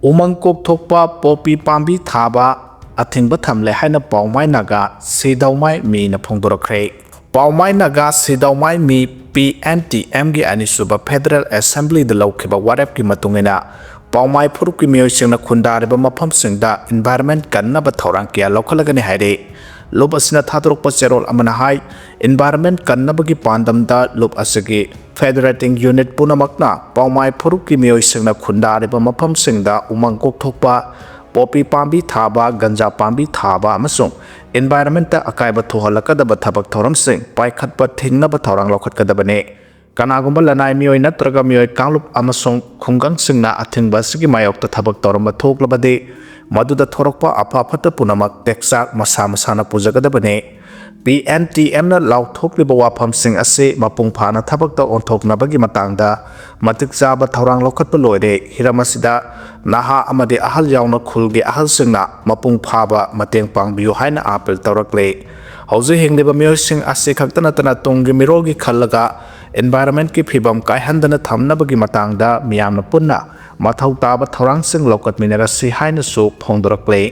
Umang kok thokpa popi pambi thaba athingba thamle haina paumai naga sidaumai mi na phongdorakhre. Paumai naga sidaumai mi PNTM gi anisuba Federal Assembly da laukhiba warep ki matungena paumai phuruk ki miyosingna khundareba maphamsingda environment kannaba thorang kya lokhalagani haire. Lob asina thadokhre cherol amana hai environment kannabagi pandamda lob asagi federating unit punamakna paumai phuruk ki miyosingna khundareba maphamsingda umang kok thokpa popi pambi thaba ganja pambi thaba amasung environment ta akaiba thohalakadaba thabak thoramsing paikhatpa thingnaba thorang lokhatkadabane kanagumba lanai miyoi natraga miyoi kanglup amasung khungangsingna athingba sigi mayokta thabak toramba thoklabade maduda thorokpa aphapata punamak teksak masa masana pujagadabane PNTM na lauthokliba wafamsing ase mapung phana thabakta onthoknabagi matangda matik chaba thorang lokhatpa loire hiramasida naha amade ahal yauna khulgi ahal singna mapung phaba mateng pangbiu haina apel tawrakle hauji hingliba miyosing ase khaktana tana tunggi mirogi khallaga environment ki phibam kai handana thamnabagi matangda miyamna punna mathau taba thorang sing lokat minerasi haina su phongdorakle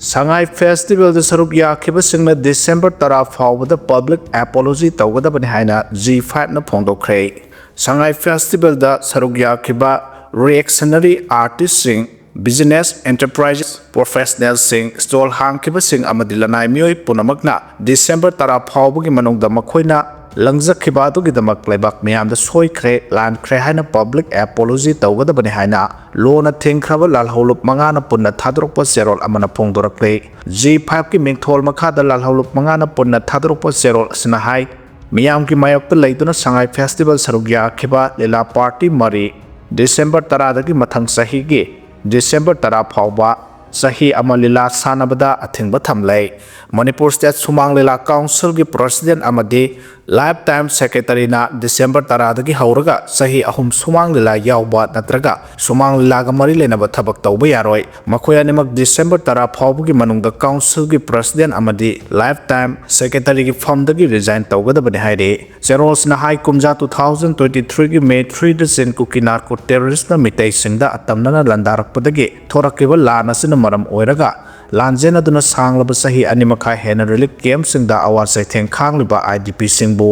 Sangai Festival the Saruk Yakibasingna December Tara Faw the public apology Tawada Banhaina G5 na Pondokre. Sangai Festival the Saruk Yakiba reactionary artists sing business enterprises professionals sing stall hang kibasing amadilanai mioi punamagna December Tara Faw Manong the Makoina Langzakiba to get the Maklebak Miam the Soikre Land Krehana public apology Tawada Banhaina Lona thamkhre Lalhoulup mangana punna thadokhre cherol amana phongdorakle G5 ki mingthol makha da Lalhoulup mangana punna thadokhre cherol asina hai miyam ki mayokta leituna sangai festival sarugya khiba lela party mari December 10 dagi mathang sahi gi December 10 phawba sahi amalila sanabada athingba thamlai Manipur State Sumang Lila Council ki President amadi Lifetime Secretary na December 10 dagi hauraga sahi ahum Sumang Lila yauba natraga Sumang Lila ga mari lenaba thabak tawba yaroi makoya nimak December 10 phawbugi manungda Council ki President amadi Lifetime Secretary ki form dagi resign tawgadabani haire Zeros na High Kumja 2023 ki May 3 da sen Kuki narco terrorist na mitai singda atamnana landarakpadagi thorakiba lana sina maram oiraga Lanjena duna sanglaba sahi animakha hena relief camp singda awar saitheng khangliba IDP singbu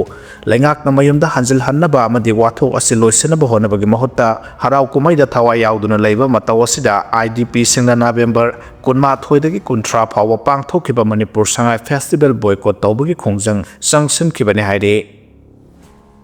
lengak na mayumda hanjil hannaba amadi wathok asi loisenaba honabagi mahutta harau kumaida thawa yauduna leiba matawasida IDP singda November kunma thoidagi kunthra phawa pangthokiba Manipur Sangai Festival boycott tawbagi khongjang sangsin kibani haire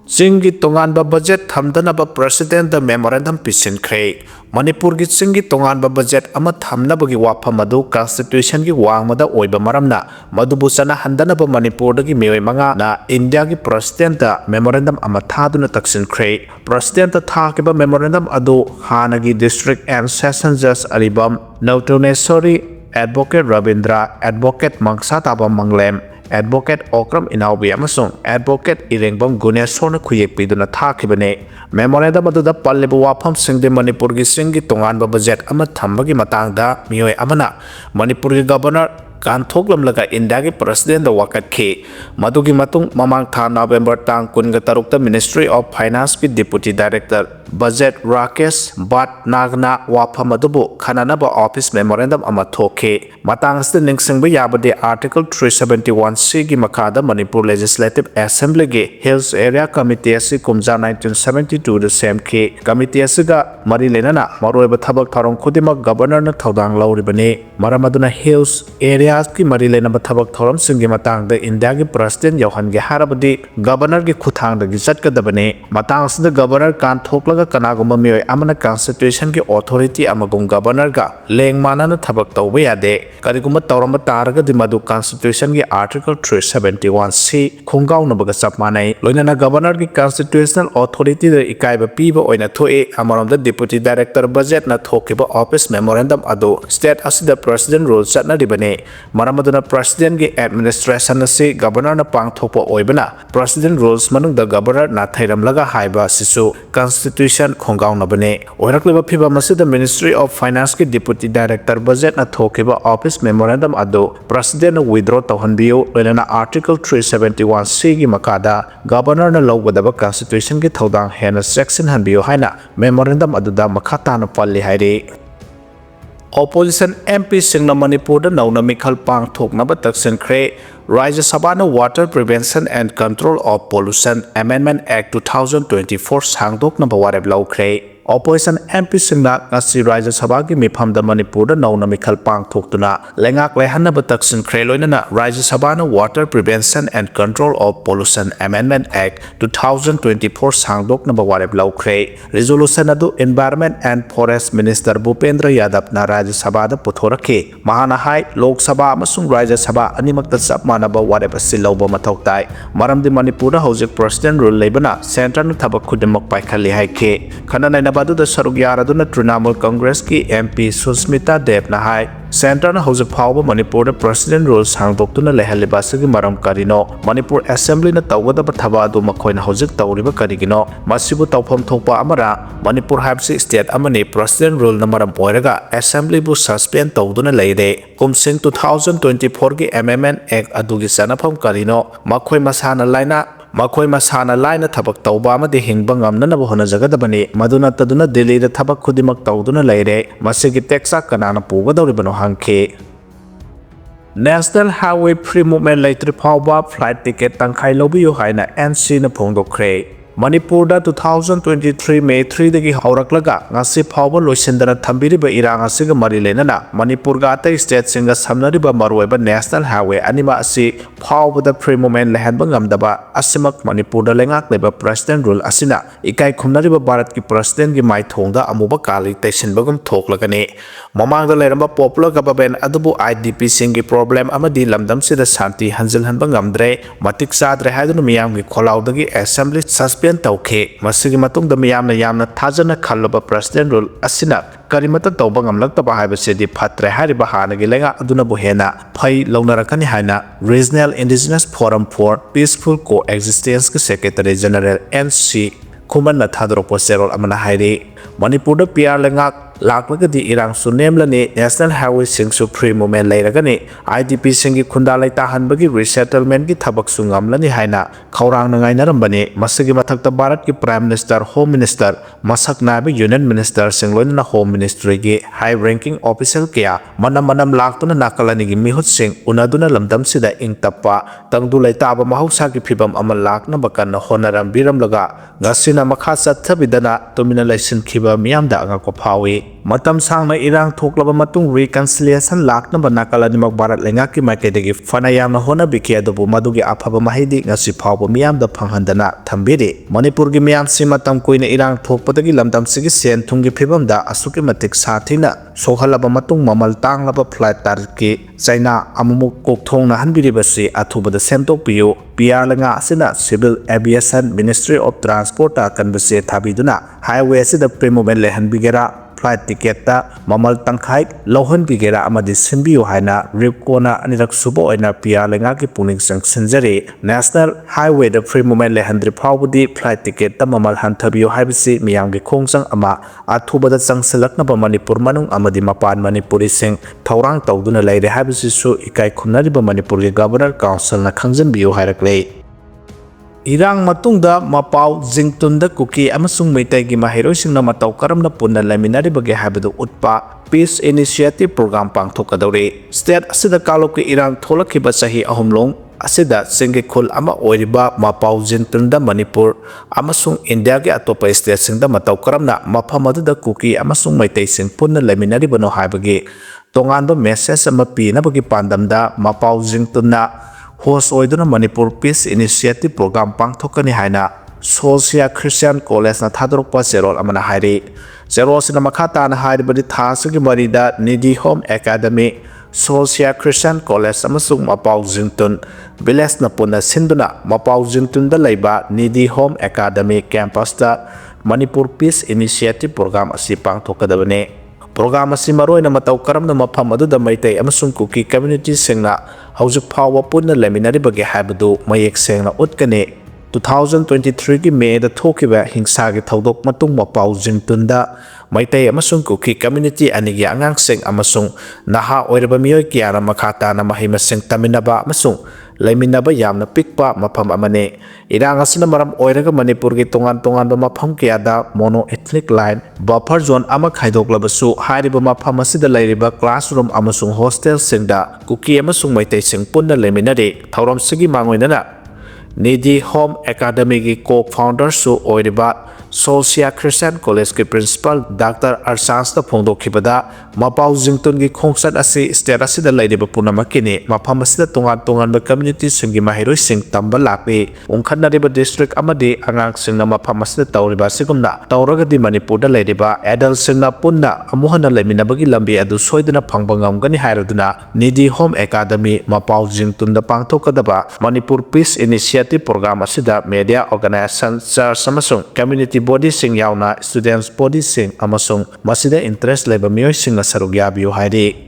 Singi tonganba budget thamdanaba president the memorandum pisinkre Manipur gi singi tonganba budget ama thamnabagi wafam adu constitution gi wangmada oiba maramna madubu sana handanaba Manipur dagi miyoi manga na India gi president the memorandum ama thaduna taksinkre president the thakiba memorandum adu hanagi district and session judge alibam Nautunesori advocate Rabindra advocate Mangsa Taba Manglem Advocate Okram Inaubi Amasung Advocate Irengbam Gunesona Kuyepiduna Thakibane Memorandum Aduda Palibu Wapam Sing de Manipur gi singi tonganba budget ama thambagi matangda miyoi amana Manipur gi governor Kanthoklam laga India gi president da wakat ke madugi matung mamang tha November tang kunga tarukta Ministry of Finance ki deputy director budget Rakesh Bhat Nagna wafam adubu khananaba office memorandum ama thoke matang sta ningsingba yabade article 371C gi makada Manipur Legislative Assembly gi Hills Area Committee asi kumja 1972 the same ke committee asiga mari lenana maroiba thabak tharong khudima governor na thodang lauribane maramaduna Hills Area ki mari lenaba thabak thoram singi matang da India gi president yohan gi harabadi governor gi khuthang da gi chatkadabane matang sida governor kan thoklaga kanagumba miyoi amana constitution gi authority amagum governor ga lengmana na thabak tawba yade karigumba tawramba taraga di madu constitution gi article 371C khongaw nabaga sapmanai loinana governor gi constitutional authority da ikaiba piba oina thoe amaram da deputy director budget na thokiba office memorandum adu state asida president rule chatnaribani maramaduna president gi administration asi governor na pangthokpa oibana president rules manungda governor na thairamlaga haiba sisu constitution khongaunabani oirakleba phiba masida ministry of finance ki deputy director budget na thokiba office memorandum adu president withdraw tawhanbiu loina article 371C gi makada governor na lawgadaba constitution gi thodang hena section hanbiu haina memorandum aduda makhata na palli hairi opposition MP singna Manipur da nauna mikhal pang thoknaba taksinkhre Rajya Sabha na Water Prevention and Control of Pollution Amendment Act 2024 sangdoknaba wareb laokhre opposition MP singna ngasi Rajya Sabha gi mifamda Manipur da nauna mikhal pang thoktuna lengak lehanaba taksinkhre loinana Rajya Sabha na Water Prevention and Control of Pollution Amendment Act 2024 sangdoknaba wareb laokhre resolution adu Environment and Forest Minister Bhupendra Yadav na Rajya Sabha da puthorakhe mahana hai Lok Sabha amasung Rajya Sabha animakta chap manaba wareb asi lawba mathau tai maramdi Manipur da hojik president rule lebana center na thabak khudimak paikhali haike khana Badu da saruk yaraduna Trinamool Congress ki MP Susmita Dev na hai center na hojik phawba Manipur da president rules hangdoktuna lehaliba sigi maram karino Manipur Assembly na tawgadaba thaba adu makhoina hojik tawriba karigino masibu tawpham thokpa amara Manipur habsi state amani president rule na maram oiraga Assembly bu suspend tawduna leire kumsing 2024 gi Amendment Act adugi sanafam karino makhoi masana laina thabak tawba amadi hingba ngamnanaba honajagadabani maduna taduna Delhi da thabak khudimak tawduna leire masigi taxa kanana pugadawribano hangkhe National Highway Free Movement Laitri Phawba Flight Ticket Tangkhai Lobiyo haina NC na phongdokhre Manipur da 2023 May 3 dagi hauraklaga ngasi phawba loisendana thambiriba irang asiga mari lenana Manipur ga atai state singa samnariba maruiba National Highway anima asi phawba da free movement lehanba ngamdaba asimak Manipur da lengak leba president rule asina ikai khumnariba Bharat ki president gi mai thongda amuba kali taisinbagum thoklagani mamangda leramba popular government adubu IDP singi problem amadi lamdam sida shanti hanjilhanba ngamdre matik sadre haidunu miyam gi kholaudagi assembly suspend tawkhe masigi matungda miyamna yamna thajana khallaba president rule asina karimata tawba ngamlaktaba haibasedi phatre hariba hanagi lenga aduna bu hena phai launarakani haina Regional Indigenous Forum for Peaceful Coexistence ki Secretary General NC Kuman na thadokhre serol amana hairi Manipur da PR lengak laklagadi irang sunemlani National Highway singsu free movement leiragani IDP singi khunda laita hanbagi resettlement gi thabak sungamlani haina khaurang nangai narambani masigi mathakta Bharat ki Prime Minister Home Minister masak nabi Union Minister singloina Home Ministry gi high ranking official kya manam laktuna nakalani gi mihut sing unaduna lamdam sida ingtappa tangdu laita ba mahausa gi phibam amal lakna bakan honaram biram laga gasina makha chathabidana tumina laisin khiba miyamda anga ko phawi matam sangna irang thoklaba matung reconciliation laknaba nakalanimak Bharat lengaki maikadagi fanayamna hona biki adubu madugi aphaba mahidi ngasi phawba miyamda phanghandana thambiri Manipur gi miyam si matam koina irang thokpadagi lamdam sigi sen thungi phibamda asuki matik sathina sokhalaba matung mamal tanglaba flight tarki China amumuk kokthongna hanbiribasi athubada semtokpiyu PR langa asina Civil Aviation Ministry of Transport ta kanbase thabiduna highway asida pre-movement lehanbigera flight ticket ta mamal tangkhai lohon bigera amadi sinbiu haina ripkona anirak subo oina PR lenga ki puning sangsinjari National Highway da free movement lehandri phawbudi flight ticket ta mamal hanthabiu haibisi miyam gi khongsang ama athubada changsilakna ba Manipur manung amadi mapan Manipuri sing thaurang tawduna leire haibisi su ikai khumnari ba Manipur gi Governor Council na khangjanbiu hairakle Irang matungda mapau jingtunda Kuki amasung meitai gi mahiroisingna matau karamna punna laminari bage habadu utpa Peace Initiative Program pangthokadore state asida kalok Irang tholakhiba sahi ahumlong asida singekul ama oiriba mapau jingtunda Manipur amasung India ge atopa state singda matau karamna maphamadu Kuki amasung meitai sing punna laminari bano habage tonganba message ama pina bagi pandamda mapau jingtunda host oiduna Manipur Peace Initiative Program pangthokani haina Sosia Christian College na thadokhre serol amana hairi zero sina makhata na hairibadi thasagi marida Needy Home Academy Sosia Christian College amasung mapau jingtun village na puna sinduna mapau jingtun da leiba Needy Home Academy campus da Manipur Peace Initiative Program asi pangthokadabane Program asi maroina matau karamna mafam aduda maitai amasung Kuki community singna haujuk phawa punna leminaribage haibadu mayek sengna utkane 2023 ki May da thokiba hingsa gi thodok matung mapau jingtunda maitai amasung Kuki community anigi angang sing amasung naha oiraba miyoi kiana makhata na mahima sing taminaba amasung laiminaba yamna pikpa mafam amane irang asina maram oiraga Manipur gi tongan ba mafam kiyada mono ethnic line buffer zone ama khaidoklabasu hairiba mafam asida lairiba classroom amasung hostel singda Kuki amasung maitai sing punna laiminare thauram sigi mangoinana Nidi Home Academy ki co-founder su oiriba Solsia Christian College ki principal Dr. Arsans da phongdokhibada mapau jingtun gi khongsat asi state asida lairiba punamakini mafam asida tongan ba community singi mahiroi sing tamba lakni ongkhanariba district amadi angang singna mafam asida tawriba sigumna tawragadi Manipur da lairiba adult singna punna amuhana laiminabagi lambi adu soidana phangba ngamgani hairaduna Nidi Home Academy mapau jingtun da pangthokadaba Manipur Peace Initiative program asida media organization church amasung community body sing yauna students body sing amasung masida interest leba miyoi sing saruk yabiu hairi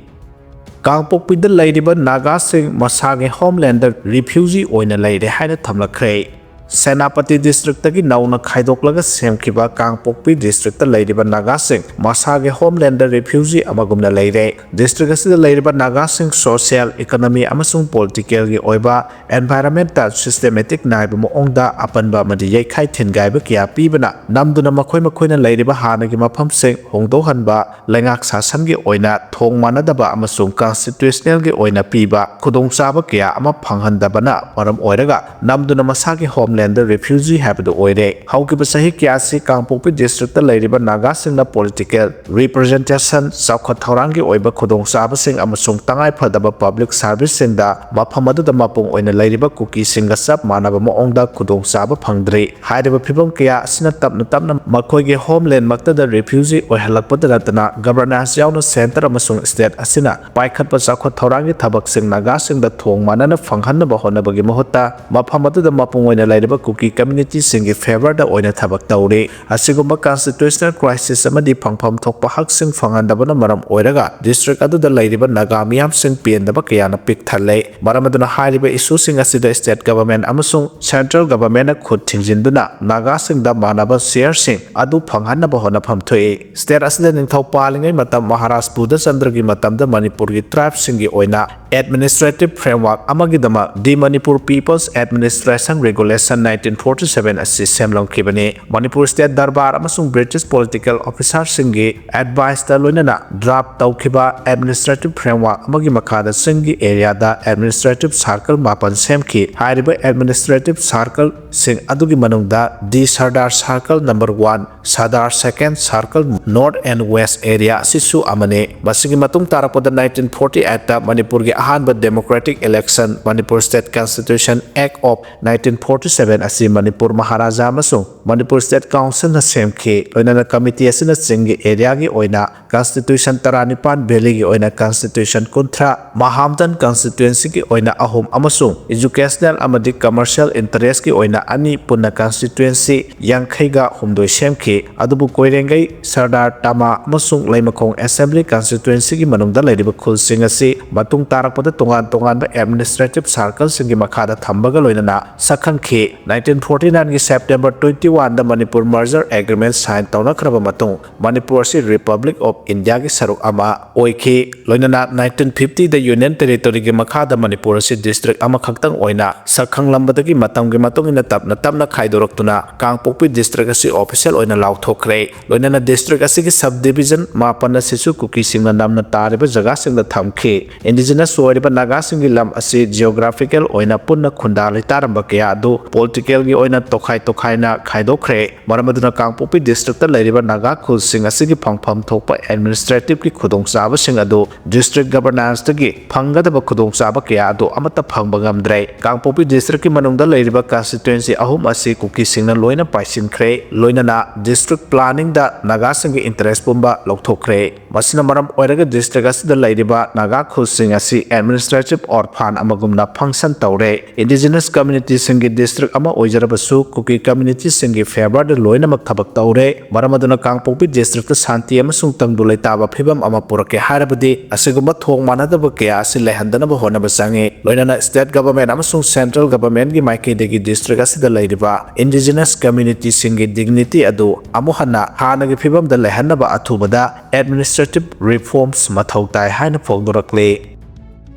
Kangpokpida lairiba Naga sing masage homelander refugee oina laire haina thamkhre Senapati district tagi nauna khaidoklaga semkiba Kangpokpi district ta lairiba Naga sing masage homelander refugee amagumna laire district asida lairiba Naga sing social economy amasung political gi oiba environmental systematic naiba moongda apanba madi yaikhai thingaiba kya pibana namduna makhoina lairiba hanagi mafam sing hongdohanba lengak sasan gi oina thong manadaba amasung constitutional gi oina piba khudongchaba kya ama phanghandabana maram oiraga namduna masage home refugee habdu oire haukiba sahi kyasi Kangpokpi district ta lairiba Naga singna political representation saukhat thaurangi oiba khudong saba sing amasung tangai phadaba public service singda mafam aduda mapung oina lairiba Kuki singa sab manaba moongda khudong saba phangdri hairiba phibam kya asina tapna makhoige homeland maktada refugee oihalakpada ratana governance yauna center amasung state asina paikhatpa saukhat thaurangi thabak sing Naga singda thong manana phanghanna bahonabagi mahutta mafam aduda mapung oina Kuki community singi favor da oina thabak tawre asigumba constitutional crisis amadi phangpham thokpa hak sing phangandabana maram oiraga district adu da lairiba Naga miyam sing piendaba kayana pik thalle maram aduna hairiba issue sing asida state government amasung central government na khud thingjinduna Naga sing da manaba share sing adu phanghanaba hona phamthoi state asida ningthau palingai matam Maharashtra da chandragi matam da Manipur gi tribe singi oina administrative framework amagi dama the Manipur People's Administration Regulation 1947 asi semlongkibani Manipur State Darbar amasung British political officer singi advice ta loinana draft tawkhiba administrative framework amagi makhada singi area da administrative circle mapan semki hairiba administrative circle sing adugi manungda the Sardar Circle number 1 Sardar second circle north and west area sisu amane masigi matung tarapoda 1948 ta Manipur gi ahanba democratic election Manipur State Constitution Act of 1947 asi Manipur Maharaja amasung Manipur State Council na semki loinana committee asina singi area gi oina constitution taranipan valley gi oina constitution kunthra Mahamdan constituency gi oina ahum amasung educational amadi commercial interest gi oina ani punna constituency yankhaiga humdoi semki adubu koirengai Sardar Tama amasung Laimakhong assembly constituency gi manungda lairiba khulsing asi matung tarakpada tongan ba administrative circle singi makhada thambaga loinana sakhankhe 1949 gi September 21 da Manipur merger agreement sign tawnakraba matung Manipur si Republic of India gi saruk ama oikhi loinana 1950 da Union Territory gi makhada Manipur si district ama khaktang oina sakhang lambadagi matam gi matung ina tapna khaidoraktuna Kangpokpi district asi official oina laokhre loinana district asi gi subdivision mapana sisu Kuki singna namna tariba jaga singda thamkhre indigenous oiriba Naga singi lam asi geographical oina punna khundali taramba kya adu political gi oina tokhaina thadokhre maramaduna Kangpokpi district ta lairiba Naga khul sing asigi phangpham thokpa administrative ki khudongchaba sing adu district governance tagi phanggadaba khudongchaba kya adu amata phangba ngamdrai Kangpokpi district ki manungda lairiba constituency ahum asi Kuki singna loina paisinkhre loinana district planning da Naga singi interest pumba lokthokre masina maram oiraga district asida lairiba Naga khul sing asi administrative orphan amagumna function tawre indigenous community singi district ama oijarabasu Kuki community singi favor de loina mak thabak tawre maramaduna Kangpokpi district santi amasung tangdulai taba phibam ama purake harabadi asigumba thong manadaba kya asi lehandana ba hona basangi loina state government amasung central government gi maike degi district asida lairiba indigenous community singi dignity adu amuhana hanagi phibam da lehanaba athubada administrative reforms mathau tai haina fogdorakle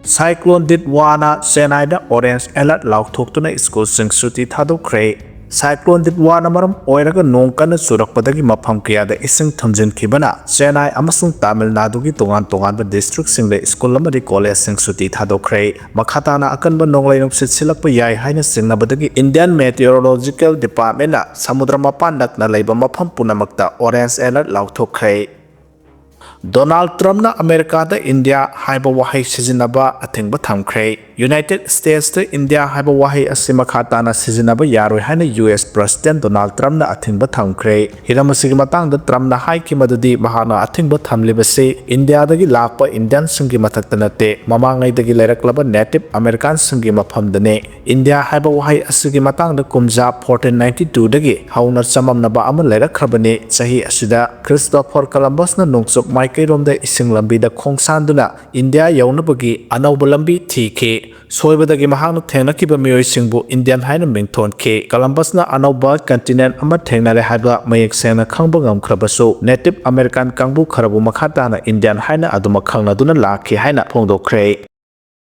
cyclone Ditwana Senaida orange alert laukhoktuna school sing Suti thadokhre cyclone Ditwana maram oiraga nongkana surakpadagi mafam kiyada ising thamjin khibana Senai amasung Tamil Nadu gi tongan ba district single school amari college sing Suti thadokhre makhatana akanba nonglai nopsit silakpa yai haina singnabadagi Indian Meteorological Department na samudra mapan nakna laiba mafam punamakta orange alert laukhokhre Donald Trump na America da India haiba wahai sizinaba athingba thamkhre United States da India haiba wahai asima khatana sizinaba yaroi haina US President Donald Trump na athingba thamkhre hiramasigi matang da Trump na haiki madudi mahana athingba thamlibase India dagi lakpa Indian singi mathakta nate mamangai dagi lailaklaba Native American singi mafamdane India haiba wahai asigi matang da kumja 1492 dagi hauna chamamnaba ama lairakrabane chahi asida Christopher Columbus na nongsup Kairomda ising lambi da khongsanduna India yaunabagi anauba lambi thike soibadagi mahangna thengnakiba miyoi singbu Indian haina mingthon ke Columbus na anauba continent ama thengnare haiba mayek sena khangba ngamkhrabasu Native American kangbu kharabu makhatana Indian haina aduma khangna duna lakhi haina phongdokhre